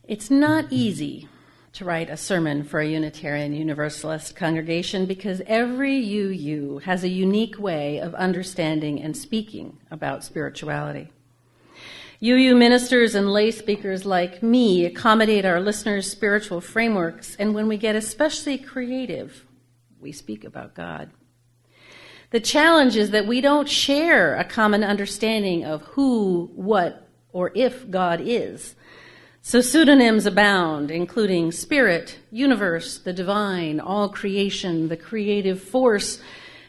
It's not easy to write a sermon for a Unitarian Universalist congregation because every UU has a unique way of understanding and speaking about spirituality. UU ministers and lay speakers like me accommodate our listeners' spiritual frameworks, and when we get especially creative, we speak about God. The challenge is that we don't share a common understanding of who, what, or if God is. So pseudonyms abound, including spirit, universe, the divine, all creation, the creative force,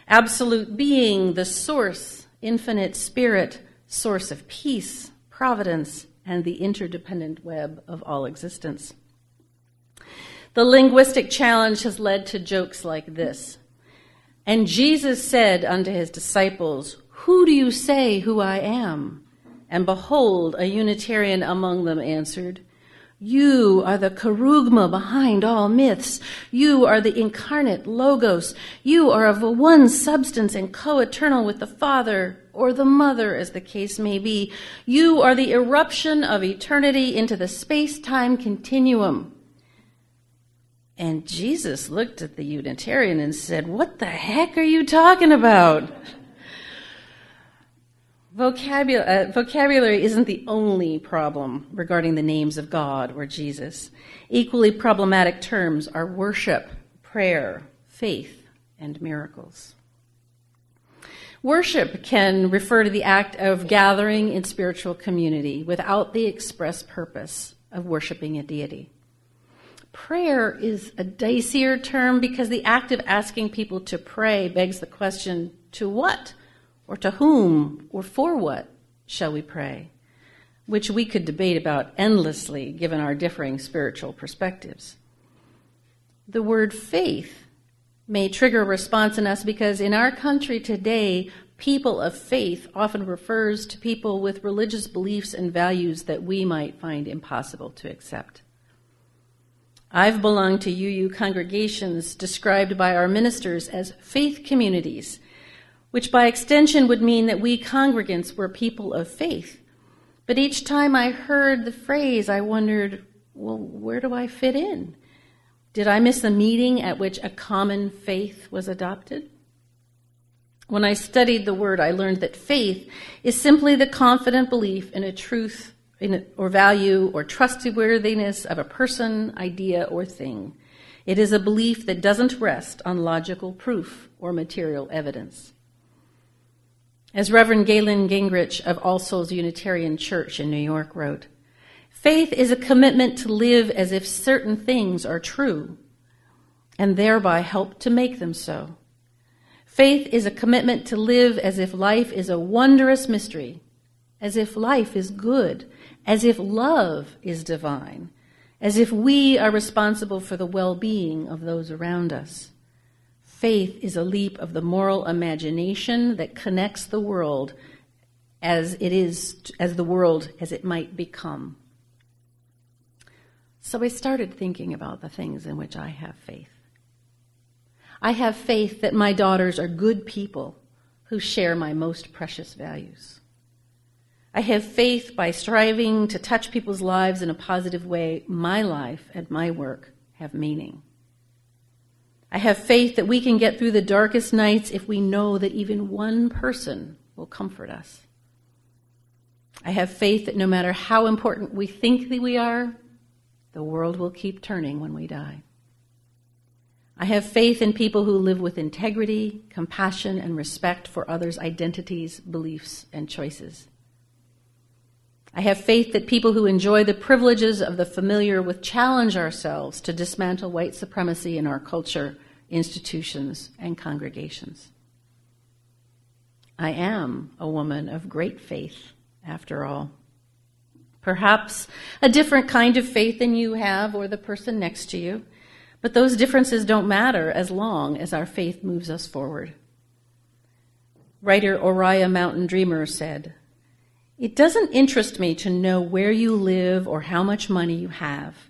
absolute being, the source, infinite spirit, source of peace, providence, and the interdependent web of all existence. The linguistic challenge has led to jokes like this. And Jesus said unto his disciples, "Who do you say who I am?" And behold, a Unitarian among them answered, "You are the kerugma behind all myths. You are the incarnate logos. You are of a one substance and co-eternal with the Father, or the Mother, as the case may be. You are the eruption of eternity into the space-time continuum." And Jesus looked at the Unitarian and said, "What the heck are you talking about?" Vocabulary isn't the only problem regarding the names of God or Jesus. Equally problematic terms are worship, prayer, faith, and miracles. Worship can refer to the act of gathering in spiritual community without the express purpose of worshiping a deity. Prayer is a dicier term because the act of asking people to pray begs the question, to what? Or to whom, or for what shall we pray? Which we could debate about endlessly given our differing spiritual perspectives. The word faith may trigger a response in us because in our country today, people of faith often refers to people with religious beliefs and values that we might find impossible to accept. I've belonged to UU congregations described by our ministers as faith communities, which by extension would mean that we congregants were people of faith. But each time I heard the phrase, I wondered, well, where do I fit in? Did I miss a meeting at which a common faith was adopted? When I studied the word, I learned that faith is simply the confident belief in a truth or value or trustworthiness of a person, idea, or thing. It is a belief that doesn't rest on logical proof or material evidence. As Reverend Galen Gingrich of All Souls Unitarian Church in New York wrote, "Faith is a commitment to live as if certain things are true, and thereby help to make them so. Faith is a commitment to live as if life is a wondrous mystery, as if life is good, as if love is divine, as if we are responsible for the well-being of those around us. Faith is a leap of the moral imagination that connects the world as the world as it might become." So I started thinking about the things in which I have faith. I have faith that my daughters are good people who share my most precious values. I have faith by striving to touch people's lives in a positive way, my life and my work have meaning. I have faith that we can get through the darkest nights if we know that even one person will comfort us. I have faith that no matter how important we think that we are, the world will keep turning when we die. I have faith in people who live with integrity, compassion, and respect for others' identities, beliefs, and choices. I have faith that people who enjoy the privileges of the familiar will challenge ourselves to dismantle white supremacy in our culture, institutions, and congregations. I am a woman of great faith, after all. Perhaps a different kind of faith than you have or the person next to you, but those differences don't matter as long as our faith moves us forward. Writer Uriah Mountain Dreamer said, "It doesn't interest me to know where you live or how much money you have.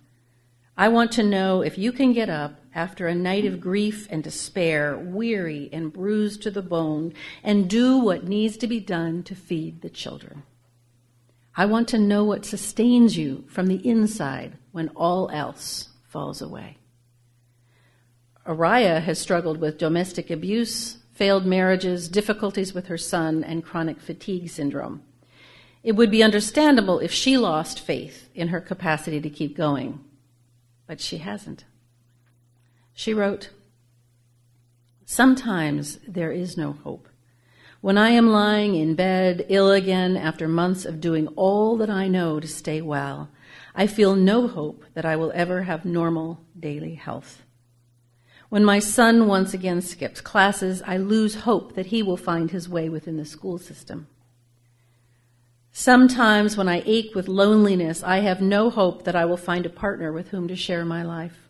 I want to know if you can get up after a night of grief and despair, weary and bruised to the bone, and do what needs to be done to feed the children. I want to know what sustains you from the inside when all else falls away. Araya has struggled with domestic abuse, failed marriages, difficulties with her son, and chronic fatigue syndrome. It would be understandable if she lost faith in her capacity to keep going, but she hasn't. She wrote, "Sometimes there is no hope. When I am lying in bed, ill again after months of doing all that I know to stay well, I feel no hope that I will ever have normal daily health. When my son once again skips classes, I lose hope that he will find his way within the school system. Sometimes when I ache with loneliness, I have no hope that I will find a partner with whom to share my life.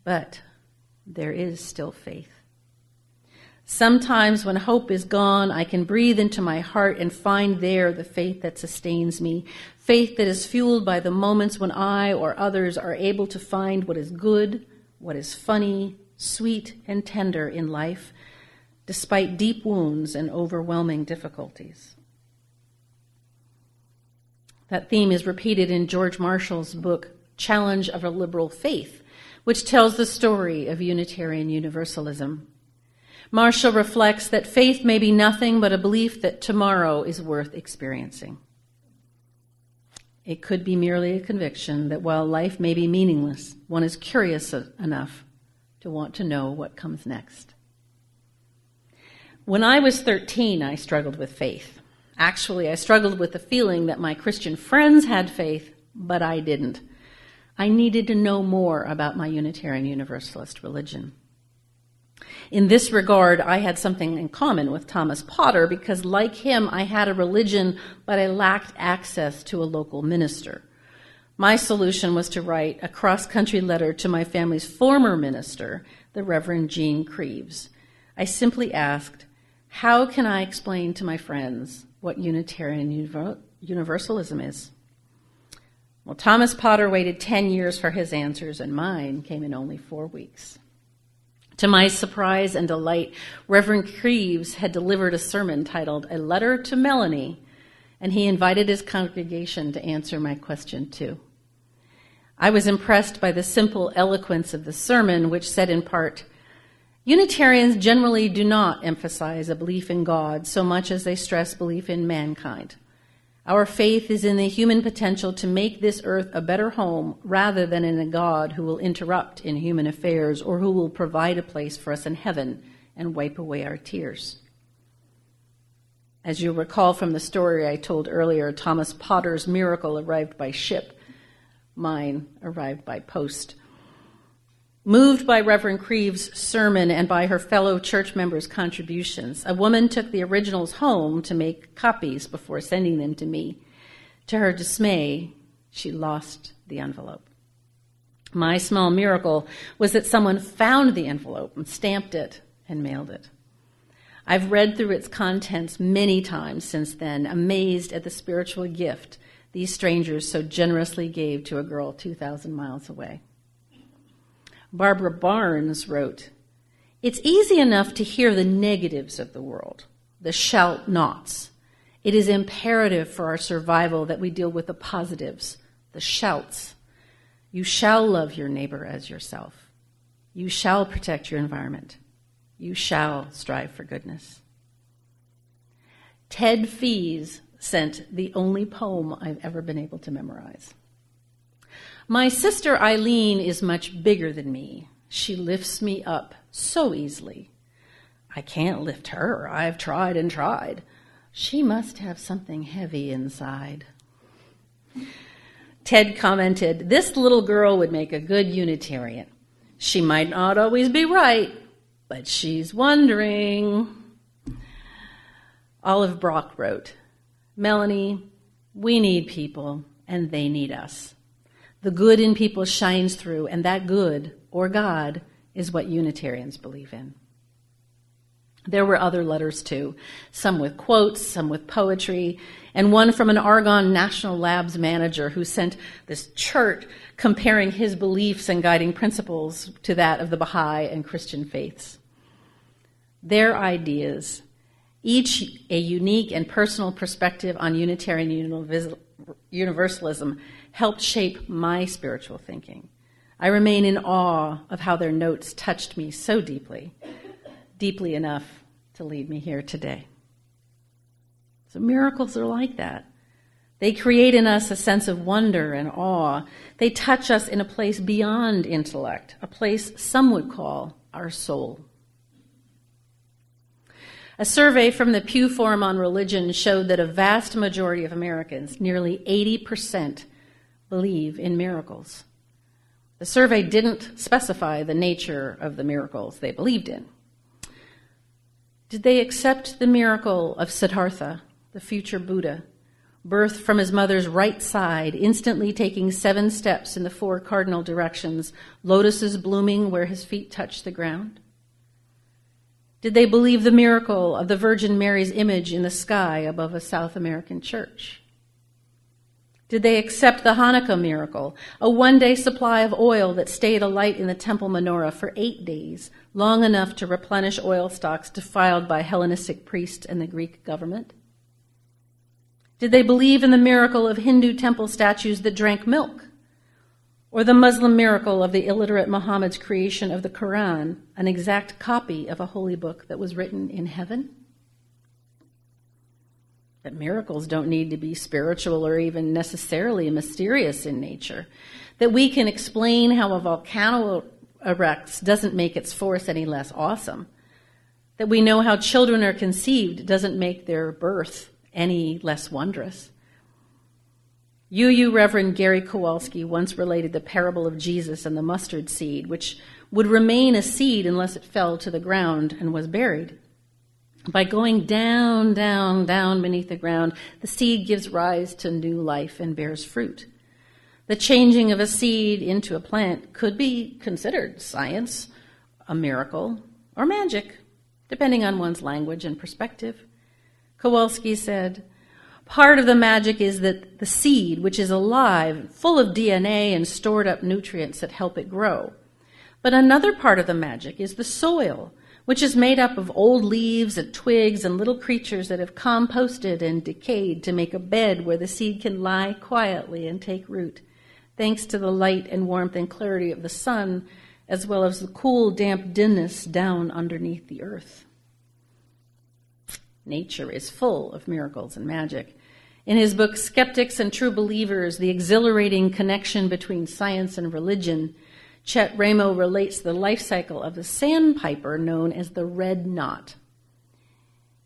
But there is still faith. Sometimes when hope is gone, I can breathe into my heart and find there the faith that sustains me, faith that is fueled by the moments when I or others are able to find what is good, what is funny, sweet, and tender in life, despite deep wounds and overwhelming difficulties." That theme is repeated in George Marshall's book, Challenge of a Liberal Faith, which tells the story of Unitarian Universalism. Marshall reflects that faith may be nothing but a belief that tomorrow is worth experiencing. It could be merely a conviction that while life may be meaningless, one is curious enough to want to know what comes next. When I was 13, I struggled with faith. Actually, I struggled with the feeling that my Christian friends had faith, but I didn't. I needed to know more about my Unitarian Universalist religion. In this regard, I had something in common with Thomas Potter because, like him, I had a religion, but I lacked access to a local minister. My solution was to write a cross-country letter to my family's former minister, the Reverend Jean Creeves. I simply asked, "How can I explain to my friends what Unitarian Universalism is?" Well, Thomas Potter waited 10 years for his answers, and mine came in only 4 weeks. To my surprise and delight, Reverend Creeves had delivered a sermon titled A Letter to Melanie, and he invited his congregation to answer my question too. I was impressed by the simple eloquence of the sermon, which said in part, "Unitarians generally do not emphasize a belief in God so much as they stress belief in mankind. Our faith is in the human potential to make this earth a better home rather than in a God who will interrupt in human affairs or who will provide a place for us in heaven and wipe away our tears." As you'll recall from the story I told earlier, Thomas Potter's miracle arrived by ship. Mine arrived by post. Moved by Reverend Creeves' sermon and by her fellow church members' contributions, a woman took the originals home to make copies before sending them to me. To her dismay, she lost the envelope. My small miracle was that someone found the envelope and stamped it and mailed it. I've read through its contents many times since then, amazed at the spiritual gift these strangers so generously gave to a girl 2,000 miles away. Barbara Barnes wrote, "It's easy enough to hear the negatives of the world, the shalt nots. It is imperative for our survival that we deal with the positives, the shalts. You shall love your neighbor as yourself. You shall protect your environment. You shall strive for goodness." Ted Fees sent the only poem I've ever been able to memorize. "My sister Eileen is much bigger than me. She lifts me up so easily. I can't lift her. I've tried and tried. She must have something heavy inside." Ted commented, "This little girl would make a good Unitarian. She might not always be right, but she's wondering." Olive Brock wrote, "Melanie, we need people and they need us. The good in people shines through, and that good, or God, is what Unitarians believe in." There were other letters too, some with quotes, some with poetry, and one from an Argonne National Labs manager who sent this chart comparing his beliefs and guiding principles to that of the Baha'i and Christian faiths. Their ideas, each a unique and personal perspective on Unitarian Universalism helped shape my spiritual thinking. I remain in awe of how their notes touched me so deeply, deeply enough to lead me here today. So miracles are like that. They create in us a sense of wonder and awe. They touch us in a place beyond intellect, a place some would call our soul. A survey from the Pew Forum on Religion showed that a vast majority of Americans, nearly 80%, believe in miracles. The survey didn't specify the nature of the miracles they believed in. Did they accept the miracle of Siddhartha, the future Buddha, birthed from his mother's right side, instantly taking 7 steps in the 4 cardinal directions, lotuses blooming where his feet touched the ground? Did they believe the miracle of the Virgin Mary's image in the sky above a South American church? Did they accept the Hanukkah miracle, a 1-day supply of oil that stayed alight in the temple menorah for 8 days, long enough to replenish oil stocks defiled by Hellenistic priests and the Greek government? Did they believe in the miracle of Hindu temple statues that drank milk? Or the Muslim miracle of the illiterate Muhammad's creation of the Quran, an exact copy of a holy book that was written in heaven? That miracles don't need to be spiritual or even necessarily mysterious in nature. That we can explain how a volcano erupts doesn't make its force any less awesome. That we know how children are conceived doesn't make their birth any less wondrous. UU Reverend Gary Kowalski once related the parable of Jesus and the mustard seed, which would remain a seed unless it fell to the ground and was buried. By going down, down, down beneath the ground, the seed gives rise to new life and bears fruit. The changing of a seed into a plant could be considered science, a miracle, or magic, depending on one's language and perspective. Kowalski said, part of the magic is that the seed, which is alive, full of DNA and stored up nutrients that help it grow. But another part of the magic is the soil, which is made up of old leaves and twigs and little creatures that have composted and decayed to make a bed where the seed can lie quietly and take root, thanks to the light and warmth and clarity of the sun, as well as the cool, damp dimness down underneath the earth. Nature is full of miracles and magic. In his book, Skeptics and True Believers, The Exhilarating Connection Between Science and Religion, Chet Ramo relates the life cycle of the sandpiper known as the red knot.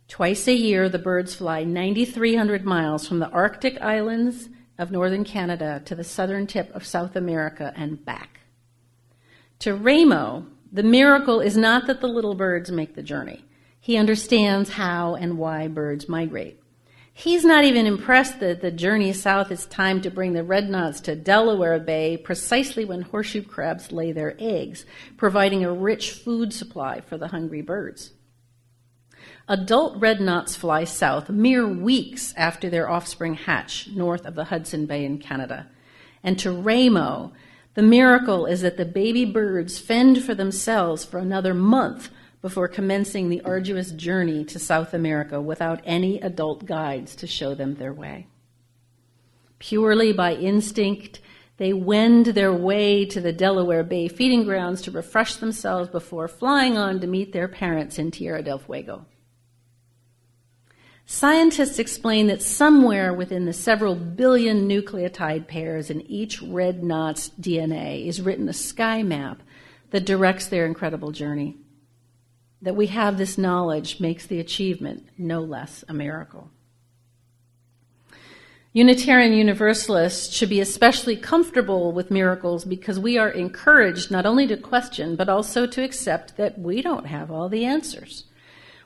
Twice a year, the birds fly 9,300 miles from the Arctic islands of northern Canada to the southern tip of South America and back. To Ramo, the miracle is not that the little birds make the journey. He understands how and why birds migrate. He's not even impressed that the journey south is timed to bring the red knots to Delaware Bay precisely when horseshoe crabs lay their eggs, providing a rich food supply for the hungry birds. Adult red knots fly south mere weeks after their offspring hatch north of the Hudson Bay in Canada. And to Ramo, the miracle is that the baby birds fend for themselves for another month before commencing the arduous journey to South America without any adult guides to show them their way. Purely by instinct, they wend their way to the Delaware Bay feeding grounds to refresh themselves before flying on to meet their parents in Tierra del Fuego. Scientists explain that somewhere within the several billion nucleotide pairs in each red knot's DNA is written a sky map that directs their incredible journey. That we have this knowledge makes the achievement no less a miracle. Unitarian Universalists should be especially comfortable with miracles because we are encouraged not only to question, but also to accept that we don't have all the answers.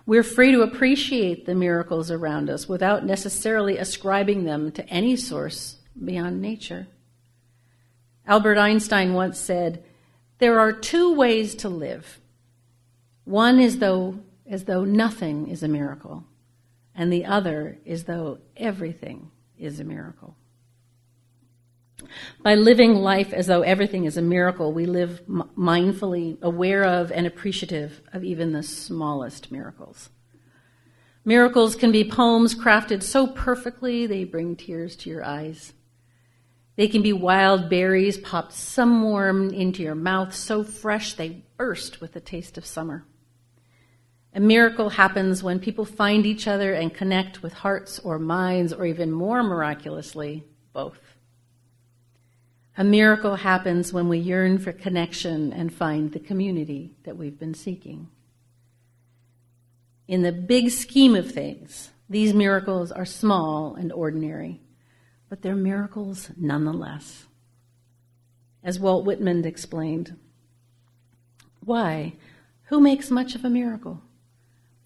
We're free to appreciate the miracles around us without necessarily ascribing them to any source beyond nature. Albert Einstein once said, "There are 2 ways to live. One is as though nothing is a miracle, and the other is though everything is a miracle." By living life as though everything is a miracle, we live mindfully aware of and appreciative of even the smallest miracles. Miracles can be poems crafted so perfectly they bring tears to your eyes. They can be wild berries popped some warm into your mouth so fresh they burst with the taste of summer. A miracle happens when people find each other and connect with hearts or minds, or even more miraculously, both. A miracle happens when we yearn for connection and find the community that we've been seeking. In the big scheme of things, these miracles are small and ordinary, but they're miracles nonetheless. As Walt Whitman explained, why? Who makes much of a miracle?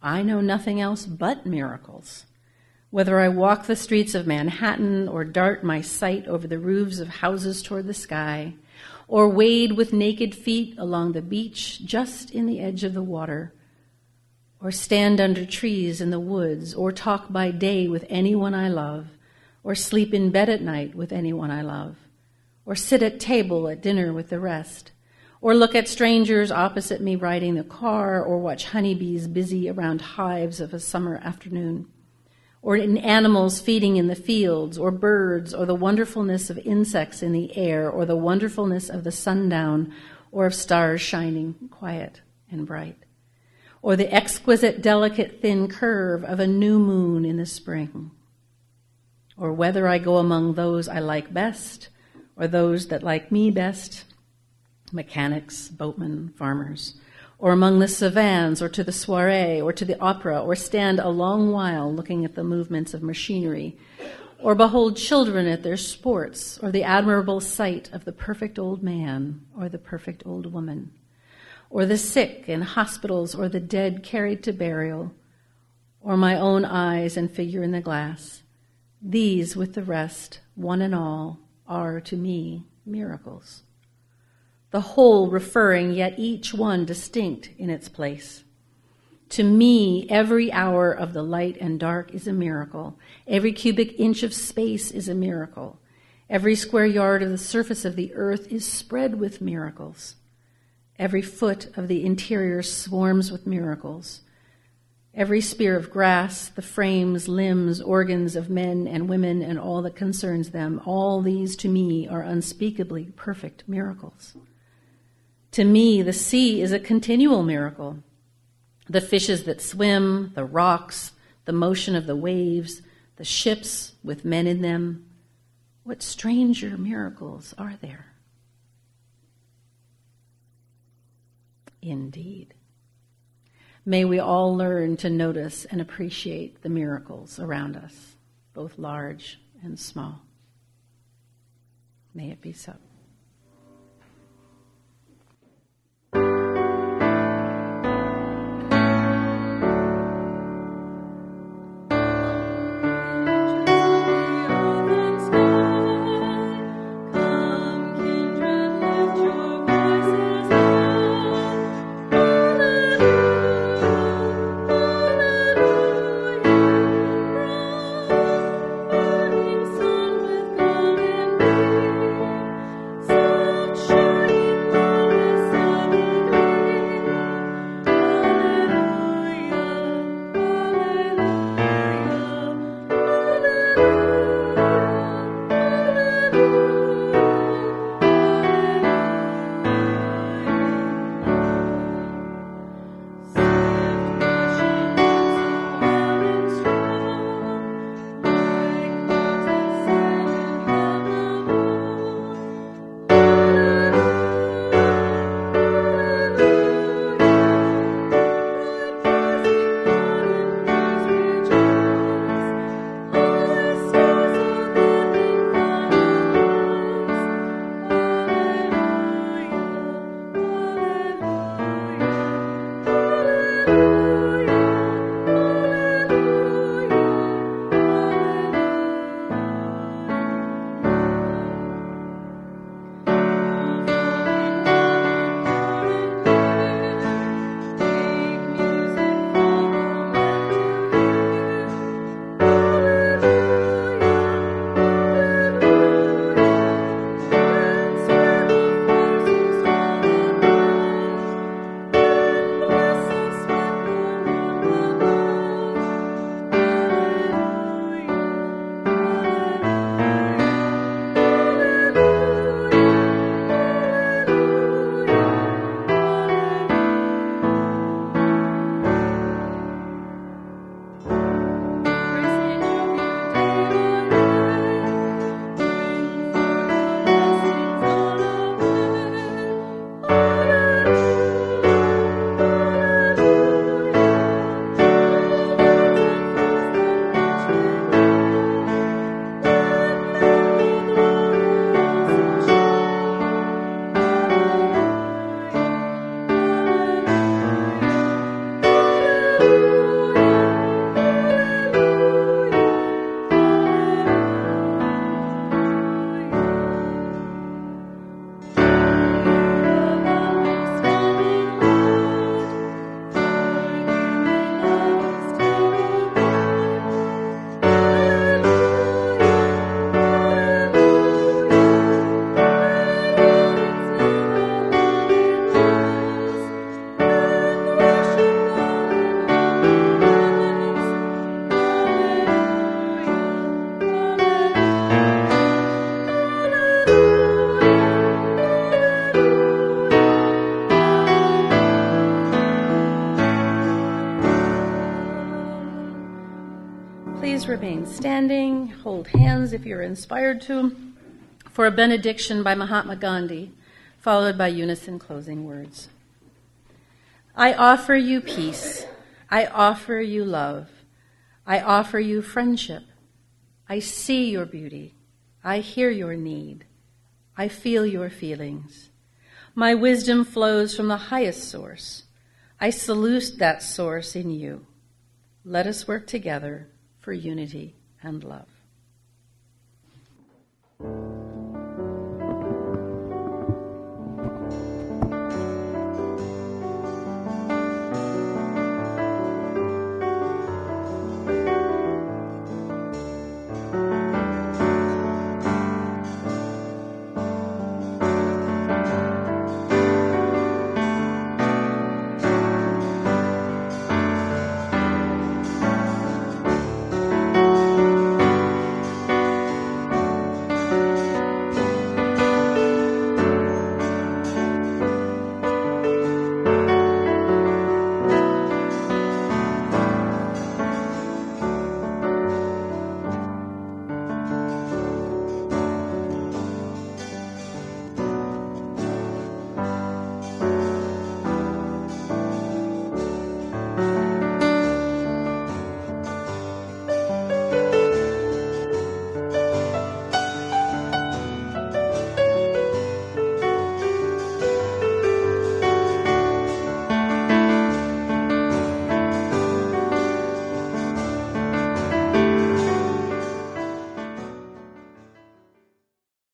I know nothing else but miracles. Whether I walk the streets of Manhattan or dart my sight over the roofs of houses toward the sky, or wade with naked feet along the beach just in the edge of the water, or stand under trees in the woods, or talk by day with anyone I love, or sleep in bed at night with anyone I love, or sit at table at dinner with the rest, or look at strangers opposite me riding the car, or watch honeybees busy around hives of a summer afternoon, or in animals feeding in the fields, or birds, or the wonderfulness of insects in the air, or the wonderfulness of the sundown, or of stars shining quiet and bright, or the exquisite, delicate, thin curve of a new moon in the spring, or whether I go among those I like best, or those that like me best, mechanics, boatmen, farmers, or among the savans, or to the soiree, or to the opera, or stand a long while looking at the movements of machinery, or behold children at their sports, or the admirable sight of the perfect old man, or the perfect old woman, or the sick in hospitals, or the dead carried to burial, or my own eyes and figure in the glass. These, with the rest, one and all, are to me miracles. The whole referring, yet each one distinct in its place. To me, every hour of the light and dark is a miracle. Every cubic inch of space is a miracle. Every square yard of the surface of the earth is spread with miracles. Every foot of the interior swarms with miracles. Every spear of grass, the frames, limbs, organs of men and women, and all that concerns them, all these to me are unspeakably perfect miracles. To me, the sea is a continual miracle. The fishes that swim, the rocks, the motion of the waves, the ships with men in them. What stranger miracles are there? Indeed. May we all learn to notice and appreciate the miracles around us, both large and small. May it be so. remain standing. Hold hands if you're inspired to, for a benediction by Mahatma Gandhi, followed by unison closing words. I offer you peace. I offer you love. I offer you friendship. I see your beauty. I hear your need. I feel your feelings. My wisdom flows from the highest source. I salute that source in you. Let us work together for unity and love.